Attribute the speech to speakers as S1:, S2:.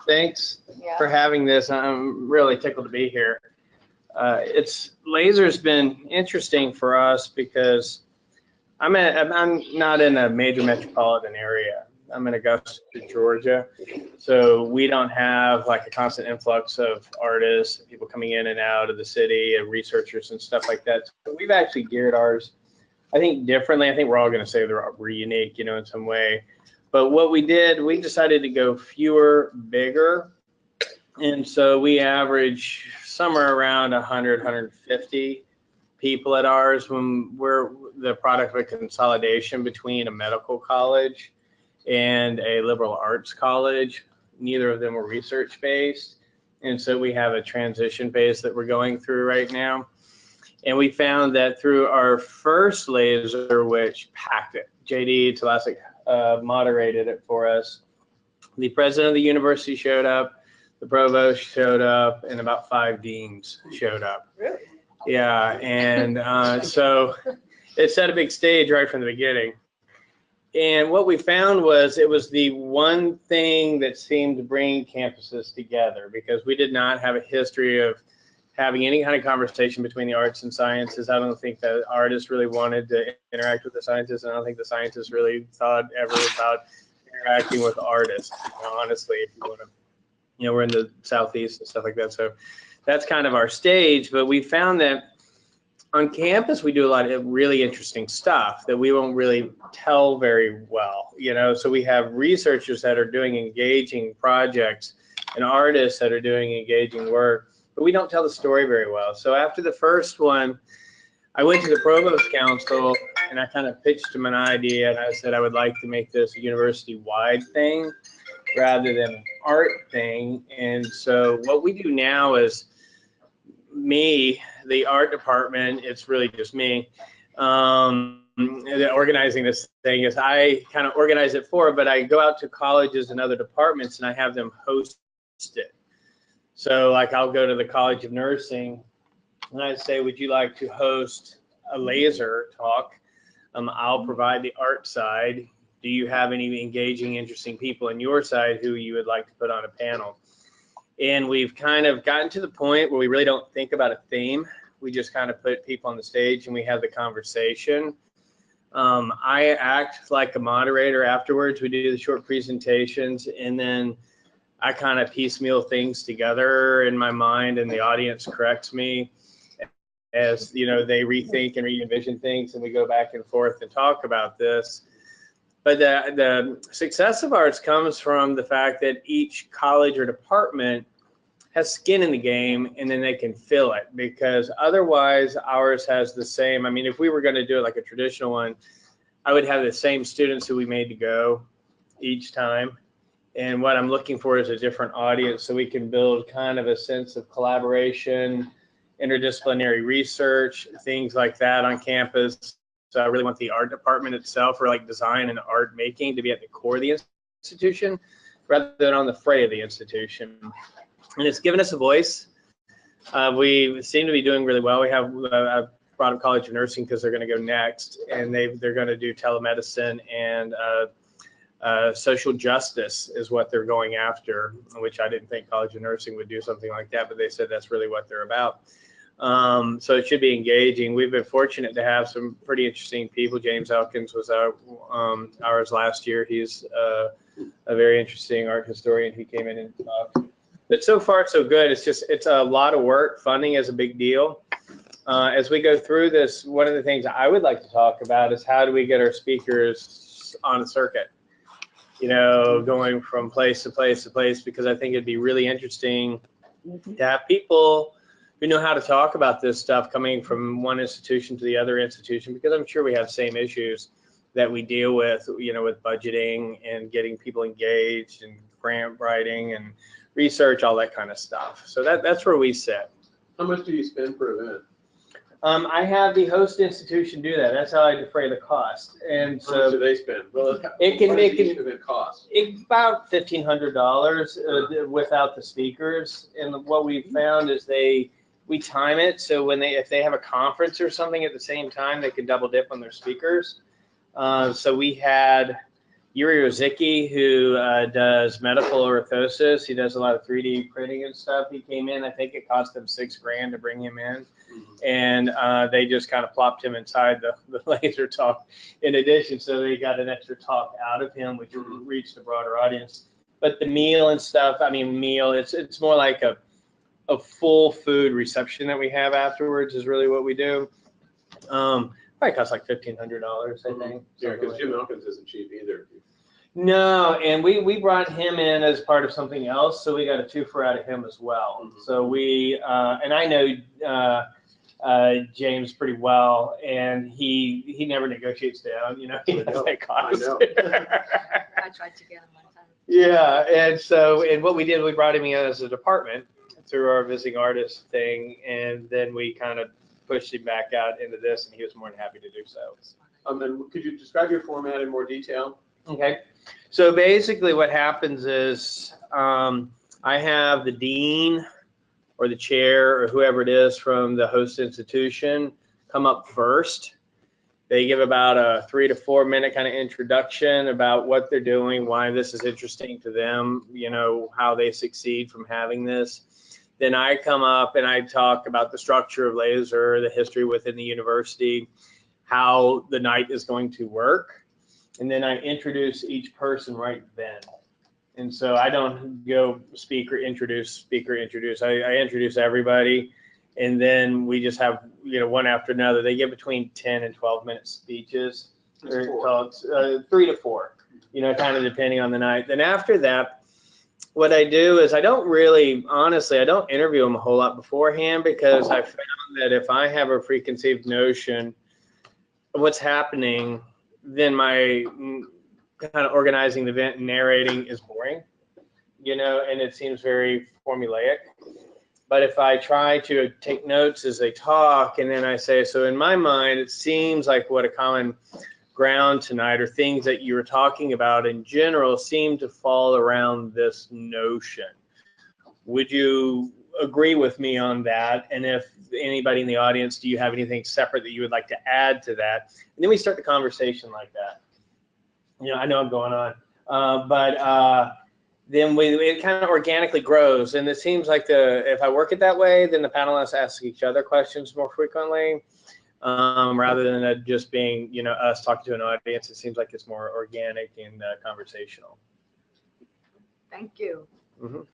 S1: Thanks for having this. I'm really tickled to be here. Laser's been interesting for us because I'm not in a major metropolitan area. I'm in Augusta, Georgia, so we don't have like a constant influx of artists, people coming in and out of the city, and researchers and stuff like that. So we've actually geared ours, I think, differently. I think we're all going to say we're unique, you know, in some way. But what we did, we decided to go fewer, bigger, and so we average somewhere around 100, 150 people at ours when we're the product of a consolidation between a medical college and a liberal arts college. Neither of them were research based. And so we have a transition phase that we're going through right now. And we found that through our first laser, which packed it, JD Telesic moderated it for us. The president of the university showed up, the provost showed up, and about 5 deans showed up.
S2: Really?
S1: Yeah, and so it set a big stage right from the beginning. And what we found was it was the one thing that seemed to bring campuses together, because we did not have a history of having any kind of conversation between the arts and sciences. I don't think the artists really wanted to interact with the scientists, and I don't think the scientists really thought ever about interacting with artists, you know, honestly, if you want to, you know, we're in the Southeast and stuff like that. So that's kind of our stage. But we found that on campus, we do a lot of really interesting stuff that we won't really tell very well, you know. So we have researchers that are doing engaging projects and artists that are doing engaging work, but we don't tell the story very well. So after the first one, I went to the Provost Council and I kind of pitched them an idea, and I said I would like to make this a university-wide thing rather than an art thing. And so what we do now is me, the art department, it's really just me, organizing this thing. Is I kind of organize it but I go out to colleges and other departments and I have them host it. So like I'll go to the College of Nursing and I say, would you like to host a laser talk? I'll provide the art side. Do you have any engaging, interesting people on your side who you would like to put on a panel? And we've kind of gotten to the point where we really don't think about a theme. We just kind of put people on the stage and we have the conversation. I act like a moderator afterwards. We do the short presentations, and then I kind of piecemeal things together in my mind, and the audience corrects me as, you know, they rethink and re-envision things, and we go back and forth and talk about this. But the success of ours comes from the fact that each college or department has skin in the game, and then they can fill it, because otherwise ours has the same. I mean, if we were going to do it like a traditional one, I would have the same students who we made to go each time. And what I'm looking for is a different audience, so we can build kind of a sense of collaboration, interdisciplinary research, things like that on campus. So I really want the art department itself, or like design and art making, to be at the core of the institution rather than on the fray of the institution. And it's given us a voice. We seem to be doing really well. We have I brought up College of Nursing because they're going to go next, and they're going to do telemedicine and social justice is what they're going after, which I didn't think College of Nursing would do something like that, but they said that's really what they're about. So it should be engaging. We've been fortunate to have some pretty interesting people. James Elkins was ours last year. He's a very interesting art historian. He came in and talked. But so far, so good. It's a lot of work. Funding is a big deal. As we go through this, one of the things I would like to talk about is how do we get our speakers on a circuit? You know, going from place to place to place, because I think it'd be really interesting to have people who know how to talk about this stuff coming from one institution to the other institution, because I'm sure we have same issues that we deal with, you know, with budgeting and getting people engaged and grant writing and research, all that kind of stuff. So that's where we sit.
S3: How much do you spend per event?
S1: I have the host institution do that. That's how I defray the cost. And so
S3: how much do they spend? Well,
S1: it can make
S3: it cost
S1: about $1,500 without the speakers. And what we found is we time it so if they have a conference or something at the same time, they can double dip on their speakers. So we had Yuri Ozicki, who does medical orthosis. He does a lot of 3D printing and stuff. He came in, I think it cost them $6,000 to bring him in. And they just kind of plopped him inside the laser talk in addition. So they got an extra talk out of him, which reached a broader audience. But the meal and stuff, I mean, it's more like a full food reception that we have afterwards is really what we do. Probably costs like $1,500, I think.
S3: Yeah, because Jim Elkins isn't cheap either.
S1: No, and we brought him in as part of something else, so we got a twofer out of him as well. So we and I know James pretty well, and he never negotiates down. You know, he does that cost.
S3: I know.
S2: I tried to get him one time.
S1: Yeah, and what we did, we brought him in as a department through our visiting artist thing, and then we kind of pushed him back out into this, and he was more than happy to do so.
S3: And could you describe your format in more detail?
S1: Okay, so basically what happens is I have the dean or the chair or whoever it is from the host institution come up first. They give about a 3 to 4 minute kind of introduction about what they're doing, why this is interesting to them, you know, how they succeed from having this. Then I come up and I talk about the structure of laser, the history within the university, how the night is going to work. And then I introduce each person right then. And so I don't go speaker, introduce. I introduce everybody. And then we just have, you know, one after another. They get between 10 and 12 minute speeches. They're called 3 to 4, you know, kind of depending on the night. Then after that, what I do is I don't interview them a whole lot beforehand, because I found that if I have a preconceived notion of what's happening, then my kind of organizing the event and narrating is boring, you know, and it seems very formulaic. But if I try to take notes as they talk, and then I say, so in my mind, it seems like what a common ground tonight, or things that you were talking about in general, seem to fall around this notion. Would you agree with me on that? And if anybody in the audience, do you have anything separate that you would like to add to that? And then we start the conversation like that. You know, I know I'm going on, but then it kind of organically grows. And it seems like if I work it that way, then the panelists ask each other questions more frequently. Rather than it just being, you know, us talking to an audience. It seems like it's more organic and conversational.
S2: Thank you.